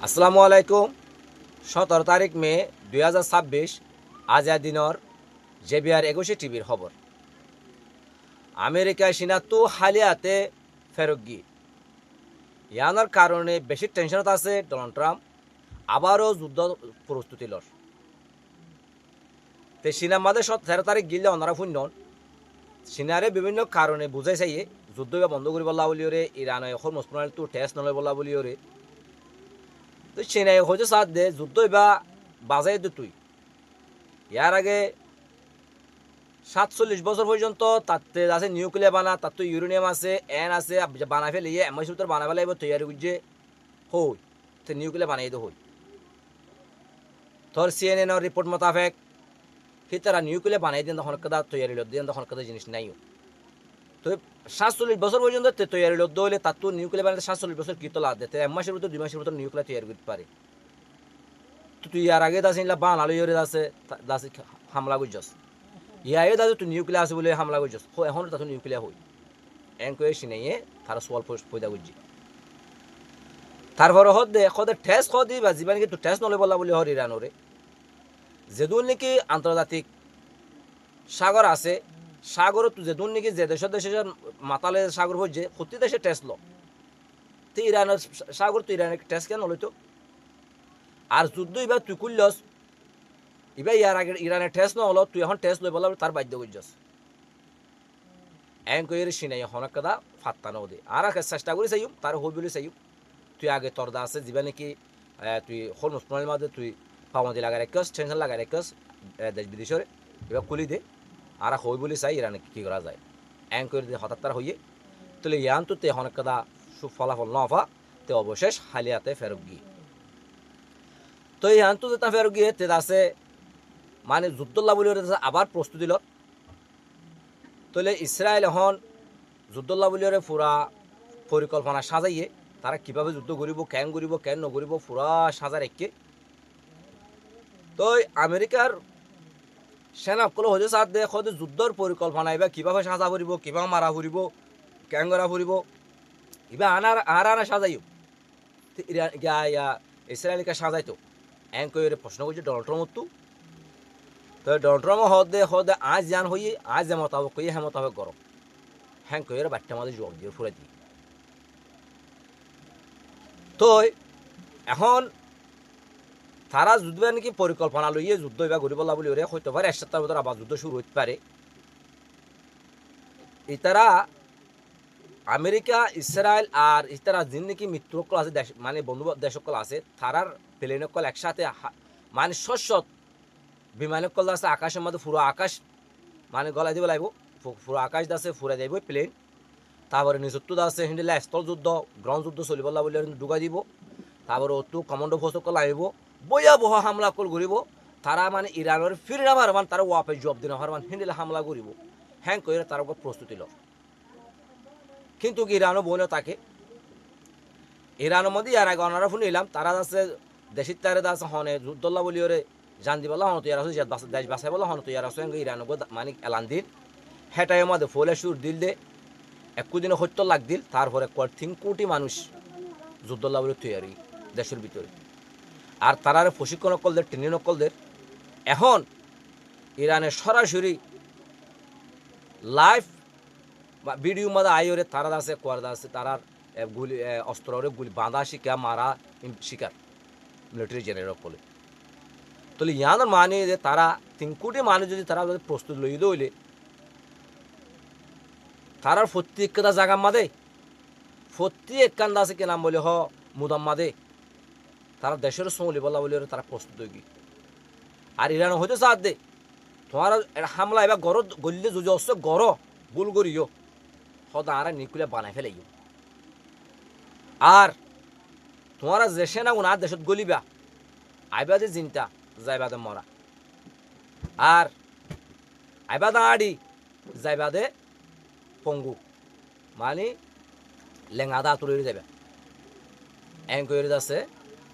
আসসালামু আলাইকুম। 17 তারিখ মে 2026 আজাদ দিনর জেবিআর 21 টিভির খবর। আমেরিকায় সিনাতো হালিয়াতে ফেরগি ইয়ানোর কারণে বেশি টেনশনত আছে ডোনাল্ড ট্রাম্প আবারও যুদ্ধ প্রস্তুতি লর তে সিনা মাদে 13 তারিখ গিলে অনারা শুনন সিনারে বিভিন্ন কারণে বুঝাই চাইয়ে যুদ্ধ বন্ধ করি বলা বলিওরে ইরানে হরমুজ প্রণালীটো টেস্ট নলয় বলা বলিওরে তো সিনাই হয়তো সাথ দে যুদ্ধ বা বাজাই দে তুই ইয়ার আগে 47 বছর পর্যন্ত তাতে আছে নিউক্লিয়ার বানা তার তো ইউরেনিয়াম আছে এন আছে বানাই ফেলে এমআই সূত্র বানাই ফেলে তৈরি করছে হই তো নিউক্লিয়ার বানাই দে হই তোর সিএনএন রিপোর্ট মোতাবেক সি তারা নিউক্লিয়ার বানাই দেন তখন কাদা তৈরি লোক দেন তখন কাদা জিনিস নাই তো 47 বছর পর্যন্ত তৈরি লোক হলে তার তো নিউক্লিয়ার বানাতে 47 বছর কি তো লাভ দেয় এমআইসের ভিতর 2 মাসের ভিতর নিউক্লিয়ার তৈরি করতে পারে তো তুই আর আগে দাস বানালো ইয়ে আছে দাস হামলা করছস ইয়ায়ে দাদু তুই নিউক্লিয়ার আছে বলে হামলা করছস এখন তাতে নিউক্লিয়ার হই এন কয়ে সিনাইয়ে তারা সোয়াল পয়দা করছি তারপরে হদে টেস্ট হদি বা জীবন কিন্তু টেস্ট নলে বলা বলে হর ইরানরে যেদুন নাকি আন্তর্জাতিক সাগর আছে সাগর তো যেদুন নাকি যে দেশে মাতালে সাগর হচ্ছে প্রতি দেশে টেস্ট লো তো ইরানের সাগর তো ইরানের টেস্ট কেন লইতো আর যুদ্ধ এবার তুই করলস এবার ইয়ার আগে ইরানের টেস্ট নহলো তুই এখন টেস্ট লই বলা তার বাধ্য করছস এন কইর সিনাই হনক কাদা ফাত্তা ন দে আর চেষ্টা করি চাইম তার হই বলে চাইম তুই আগে তরদা আছে যিবা নাকি তুই হরমুজ প্রণালীর মাঝে তুই পাওয়াদি লাগাই রাখস টেনশন লাগাই রাখস দেশ বিদেশের এবার খুলি দে আর হই বলে চাই ইরানে কি করা যায় এন করে দে হঠাৎ তার হইয়ে তাহলে ইয়ান তো তে হনক কাদা ফলাফল ন হওয়া তে অবশেষ হালিয়াতে ফেরত গিয়ে তো ইয়ান তো যেটা ফেরত গিয়ে তে আছে মানে যুদ্ধল্লা বলে আবার প্রস্তুতি লত তাহলে ইসরায়েল এখন যুদ্ধল্লা বলিওরে পুরা পরিকল্পনা সাজাইয়ে তারা কিভাবে যুদ্ধ করিব কেন নকরিব পুরা সাজা রেখে তো আমেরিকার সেনাসকলে হয়তো সাথ দিয়ে হয়তো যুদ্ধর পরিকল্পনা এবার কীভাবে সাজা ফুরিব কীভাবে মারা ফুরিব কেন করা ফুরিব এবার আনা সাজাইও ইসরায়েলকে সাজাইতো এন করে প্রশ্ন করছে ডোনাল্ড ট্রাম্প তো ডোনাল্ড ট্রাম্প হদে আজ জান হইয়ে আজ যে মোতাবেক কইয়ে হ্যাঁ মোতাবেক গরম হ্যাঁ কইরে বাচ্চা মাঝে জবাব দিয়ে ফুরাই দিই তো এখন তারা যুদ্ধ নাকি পরিকল্পনা লইয়ে যুদ্ধ এবার গরিব বলি ওরে হইতে পারে 1 সপ্তাহের ভিতরে আবার যুদ্ধ শুরু হইতে পারে ইতারা আমেরিকা ইসরায়েল আর ইতারা যিনি নাকি মিত্রকল আছে দেশ মানে বন্ধু দেশকল আছে তারার প্লেনকল একসাথে মানে শস্যত বিমানকল আছে আকাশের মধ্যে পুরো আকাশ মানে গলাই দিব লাগব পুরো আকাশ আছে ফুরা যাইব প্লেন তারপরে নিজত্ব আছে হিন্দিলা স্থল যুদ্ধ গ্রাউন্ড যুদ্ধ চলিব বলে ঢুকাই দিব তারপরে অতু কমান্ডো ফোর্সকল আহিব ভয়াবহ হামলা কল ঘুরিব তারা মানে ইরানের ফিরে নামার মান তারা ওয়াপে জব দিন হওয়ার মান হিন্দিলা হামলা করিব হ্যাং করে তার উপর প্রস্তুতি ল কিন্তু ইরানও বইল তাকে ইরানের মধ্যে আর আগে অনারা ফোন নিলাম তারা আছে দেশের তারে আছে হনে যুদ্ধল্লা বলি ওরে জান দি বলা হন তৈরি আছে দেশ বাসাই বলা হন তৈরি আছে ইরানক মানে এলান দিন হেটাই মধ্যে ফলে সুর দিল দে একদিনে 70 লাখ দিল তারপরে 3 কোটি মানুষ যুদ্ধল্লা বলে তৈরি দেশের ভিতরে আর তারারে প্রশিক্ষণ কলদের ট্রেনিং কলদের এখন ইরানের সরাসরি লাইভ বা ভিডিও মধ্যে আইরে তারা আছে কোয়ারদা আছে তারার গুলি অস্ত্রে গুলি বাঁধা শিকা মারা শিকার মিলিটারি জেনারেল বলে তাহলে ইয়ানোর মানে যে তারা 3 কোটি মানুষ যদি তারা যদি প্রস্তুত লই দইলে তারার প্রত্যেকটা জায়গার মাদে প্রত্যেক কান্দা আছে কি নাম বলে হ মুদাম মাদে তারা দেশের সঙ্গে বলা বলে তারা প্রস্তুত হয়ে গিয়ে আর ইরান হয়তো সাথ দে তোমার হামলা এবার গড় গলিলে যদি অস্ত গড় ভুল করিও সদা আর নিকুলে বানাই ফেলাইও আর তোমার যে সেনা উনার দেশত গলিবা আইবা যে চিন্তা যাইবাদে মরা আর আইবাদা আড়ি যাইবাদে পঙ্গু মানে লেঙাদা তুলে যাবে এন করে যাচ্ছে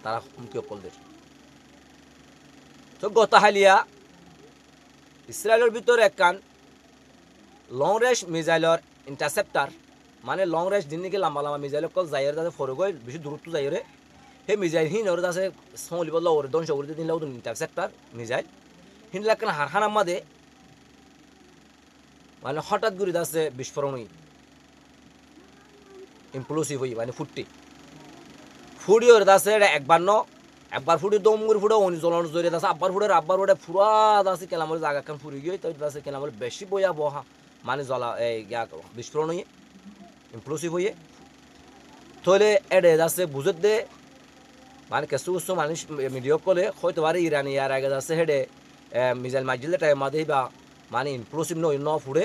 তারা হুমকি অকলদের তো গতা হালিয়া ইসরায়েলের ভিতরে একখান লং রেঞ্জ মিসাইলের ইন্টারসেপ্টার মানে লং রেঞ্জ দিন নাকি লম্বা লম্বা মিসাইল কল যাইয়ের যাতে ফরগই বেশি দূরত্ব যাইরে হে মিজাইল হিন ওর আছে সমলি বললো ওর ধ্বংস করে দিন লাউদুন ইন্টারসেপ্টার মিজাইল হিন লাগান হারখানার মাঝে মানে হঠাৎ করে আছে বিস্ফোরণই ইমপ্লোসিভ হই মানে ফুটি ওর আছে একবার ফুটি দম করে ফুটে অনি জ্বলন জড়িয়ে আছে আব্বার ফুটে ফুরা আছে কেলামলে জায়গা খান ফুরি গিয়ে তাই আছে কেলামলে বেশি বইয়া বহা মানে জ্বলা এই বিস্ফোরণ হয়ে ইমপ্লোসিভ হয়ে তাহলে এডে আছে বুঝত দে মানে কিছু কিছু মানুষ মিডিয়া কলে হয়তো পারে ইরানি ইয়ার আগে আছে হেডে মিজাইল মাইজিল টাইম মাঝে বা মানে ইমপ্লোসিভ ন ফুড়ে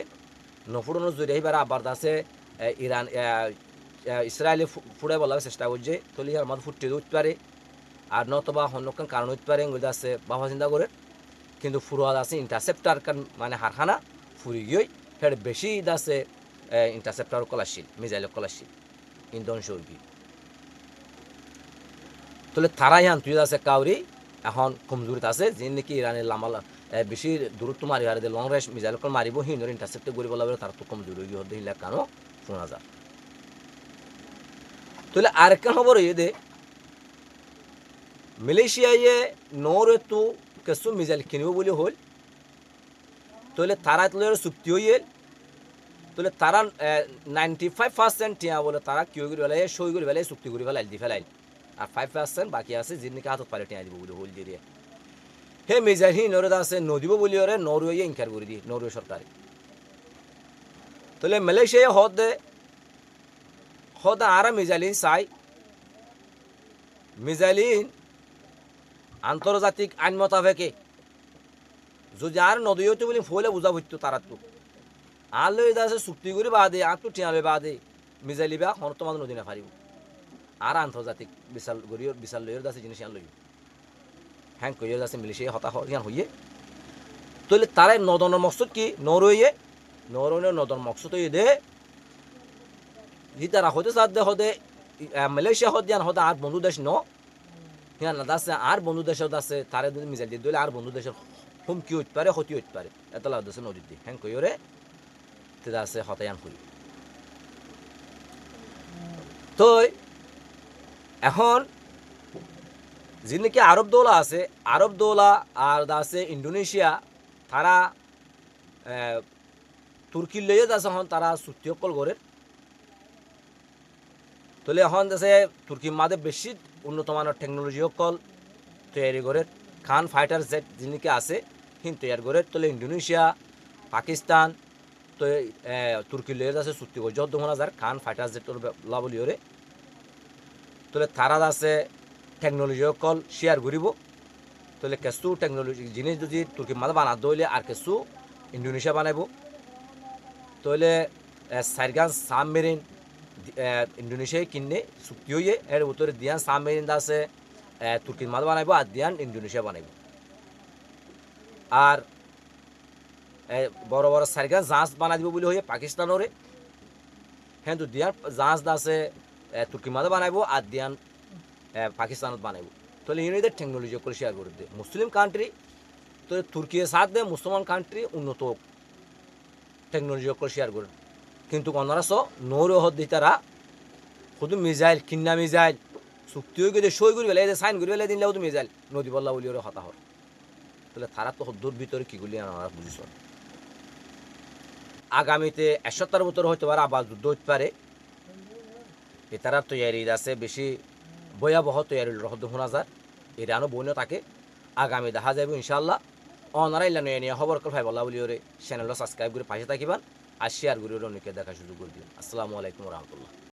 নফুড়ানোর জড়িয়ে এবার আবার আছে ইরান ইসরায়েলে ফুড়ে বলার চেষ্টা করছে তাহলে ইয়ার মাঝে ফুটতে উঠতে পারে আর নতবা অন্যকান কারণ হইতে পারে এগুলো আছে বাবা চিন্তা করে কিন্তু ফুরা আছে ইন্টারসেপ্টার কান মানে হারখানা ফুরি গিয়ে হেড বেশি আছে ইন্টারসেপ্টার কলাশীল মিজাইল কলাশীল ইন্ধন সৌগি তাহলে তারাই আন তুই আছে কাউরি এখন কমজোরিত আছে যে নাকি ইরানের লামালা বেশি দূরত্ব মারি হারে লং রেঞ্জ মিজাইল মারিব হিন্দর ইন্টারসেপ্টে গড়ি বলা তার তো কমজোরি গিয়ে হতে হিলা কেন শোনা যায় তাহলে আরেকটা খবর হয়ে দে মালয়েশিয়ায় নরে তো কিছু মিজাইল কিনব বলে হল তাহলে তারা তোর চুক্তি হয়ে তাহলে তারা 95% টিয়া বলে তারা কিয় করে ফেলাই সই করে ফেলাই চুক্তি করে ফেলাই দি ফেলাই আর 5% বাকি আছে যিনি হাতত পারে টিয়া দিব বলে হল দিয়ে হে মিজাইল হি নরে আছে নদীব বলি ওরে নরওয়ে ইনকার করে দিয়ে নরওয়ে সরকারে তাহলে মালয়েশিয়া হদ আরা মিজাইলিন চাই মিজাইলিন আন্তর্জাতিক আইন মোতাবেকে যদি আর নদীতে বলি ফলে বুঝা বুঝতো তারা তো আর লই আছে চুক্তি করে বাদে আর তো টিয়ালে বাদে মিজাইলি বা হন তোমার নদী না পারিব আর আন্তর্জাতিক বিশাল লইয়ের আছে জিনিস আন লইব হ্যাঁ কইয়ের আছে মিলিশিয়া হতাশ হইয়ে তাহলে তারাই নদনের মকসদ কি নরওয়ে নদন মকসদ হইয়ে দে তারা হতে সাথে হতে মালয়েশিয়া হতে হতে আর বন্ধু দেশ হ্যাঁ না আছে আর বন্ধু দেশ আছে তারা যদি মিজাইল দিয়ে দিলে আর বন্ধু দেশের হুমকি হইতে পারে ক্ষতি হইতে পারে এত লাভ আছে নদীর দিয়ে হ্যাঁ কইরে তেদা আছে হতায়ান করি তো এখন যে নাকি আরব দৌলা আর আছে ইন্দোনেশিয়া তারা তুর্কির লইয়ে আছে এখন তারা চুক্তি অকল করে তাহলে এখন আছে তুর্কির মাঝে বেশি উন্নত মানের টেকনোলজি অকল তৈরি করে খান ফাইটার জেট যিনিকে আছে হিন তৈরি করে তাহলে ইন্দোনেশিয়া পাকিস্তান তো তুর্কির লইয়ে আছে চুক্তি করে 14,000 খান ফাইটার জেট লাভলি ওরে তাহলে তারা আছে টেকনোলজি অকল শেয়ার করিব তাহলে কিছু টেকনোলজি জিনিস যদি তুর্কির মাঝে বানা দইলে আর কিছু ইন্দোনেশিয়া বানাইব তাহলে সাইরগান সাবমেরিন ইন্দোনেশিয়ায় কিনে চুক্তি হয়ে এর উত্তরে দিয়ান সাবমেরিন আছে তুর্কির মাঝে বানাইব আর দিয়ান ইন্দোনেশিয়া বানাইব আর বড় বড় সাইরগান জাহাজ বানাই দিব বলে হয়ে পাকিস্তানরে হ্যাঁ তো দিয়ান জাহাজ আছে তুর্কির মাঝে বানাইব আর দিয়ান পাকিস্তানত বানাইব তাহলে ইউনাইটেড টেকনোলজি করে শেয়ার করে দে মুসলিম কান্ট্রি তো তুর্কির সাথ দে মুসলমান কান্ট্রি উন্নত টেকনোলজি করে শেয়ার করে কিন্তু অনারা নৌরে হদ দি তারা শুধু মিজাইল কিন্না মিজাইল চুক্তি হয়ে গেছে সই করে ফেলে সাইন করে ফেলে দিনলেও তো মিজাইল নদী বল্লা বলি ওরা হতা হয় তাহলে তারা তো হদ্দুর ভিতরে কি করলি আমরা বুঝিস আগামীতে 1 সপ্তাহের ভিতরে হয়তো পারে আবার যুদ্ধ হতে পারে এ তারা তৈরি আছে বেশি ভয়াবহ তৈরি হদ্দ শোনা যায় ইরানও বইন থাকে আগামী দেখা যাবে ইনশাল্লাহ অনারা ইল্লা নিয়ে খবর ভাই বল্লা বলি ওরে চ্যানেলটা সাবস্ক্রাইব করে পাশে থাকিবেন আর শেয়ার করে অনেকে দেখার সুযোগ করে দিন আসসালামু আলাইকুম রহমতুল্লাহ।